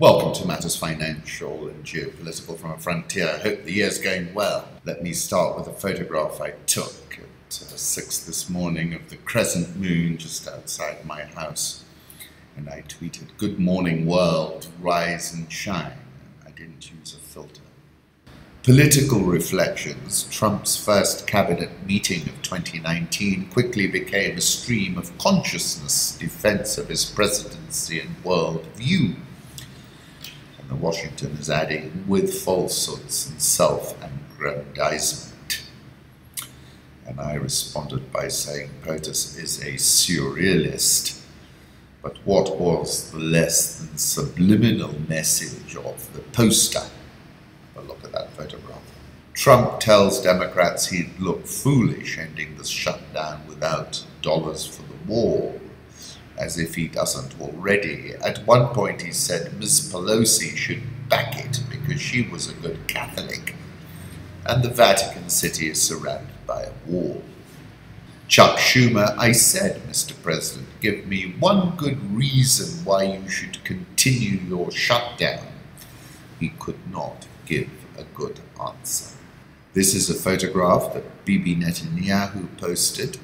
Welcome to Matters Financial and Geopolitical from a Frontier. I hope the year's going well. Let me start with a photograph I took at 6 this morning of the crescent moon just outside my house. And I tweeted, "Good morning world, rise and shine." I didn't use a filter. Political reflections. Trump's first cabinet meeting of 2019 quickly became a stream of consciousness defense of his presidency and world view. And Washington is adding with falsehoods and self-aggrandizement. And I responded by saying POTUS is a surrealist. But what was the less than subliminal message of the poster? But look at that photograph. Trump tells Democrats he'd look foolish ending the shutdown without dollars for the wall, as if he doesn't already. At one point he said Ms. Pelosi should back it because she was a good Catholic, and the Vatican City is surrounded by a wall. Chuck Schumer, I said, Mr. President, give me one good reason why you should continue your shutdown. He could not give a good answer. This is a photograph that Bibi Netanyahu posted.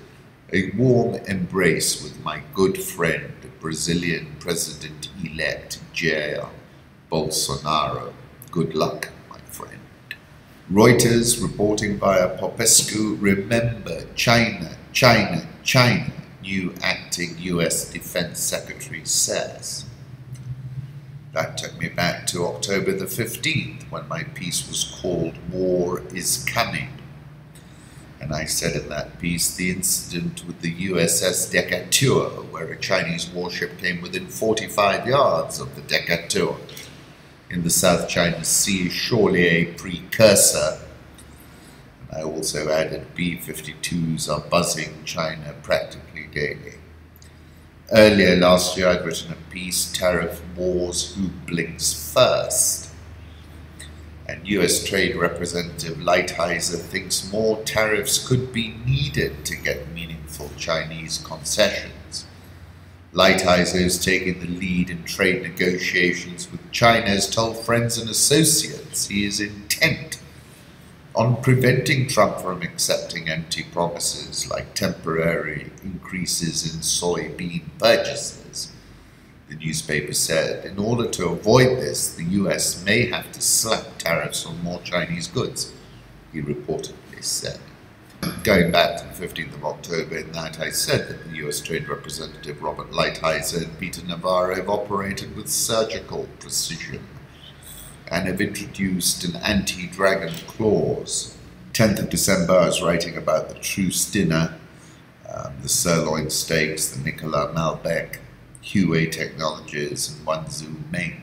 A warm embrace with my good friend, Brazilian President-elect Jair Bolsonaro. Good luck, my friend. Reuters reporting via Popescu, remember China, China, China, new acting US Defense Secretary says. That took me back to October the 15th when my piece was called War is Coming. And I said in that piece the incident with the USS Decatur, where a Chinese warship came within 45 yards of the Decatur in the South China Sea is surely a precursor. And I also added B-52s are buzzing China practically daily. Earlier last year I'd written a piece, Tariff Wars, Who Blinks First? And US Trade Representative Lighthizer thinks more tariffs could be needed to get meaningful Chinese concessions. Lighthizer, who's taking the lead in trade negotiations with China, has told friends and associates he is intent on preventing Trump from accepting empty promises like temporary increases in soybean purchases. The newspaper said, in order to avoid this, the US may have to slap tariffs on more Chinese goods, he reportedly said. Going back to the 15th of October, in that I said that the US Trade Representative Robert Lighthizer and Peter Navarro have operated with surgical precision and have introduced an anti-dragon clause. 10th of December, I was writing about the truce dinner, the sirloin steaks, the Nicolas Malbec, Huawei Technologies, and Wanzhou Meng.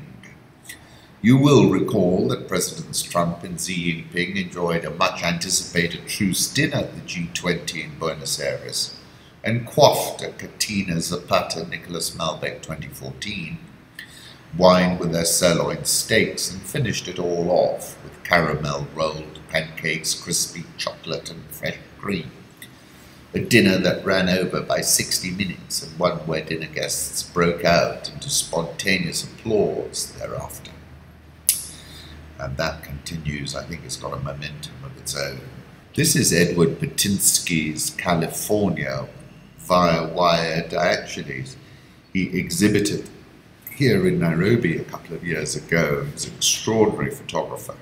You will recall that Presidents Trump and Xi Jinping enjoyed a much-anticipated truce dinner at the G20 in Buenos Aires and quaffed a Catina Zapata Nicolas Malbec 2014 wine with their sirloin steaks and finished it all off with caramel-rolled pancakes, crispy chocolate, and fresh cream. A dinner that ran over by 60 minutes, and one where dinner guests broke out into spontaneous applause thereafter. And that continues. I think it's got a momentum of its own. This is Edward Burtynsky's California via Wired Diaries. He exhibited here in Nairobi a couple of years ago. He was an extraordinary photographer.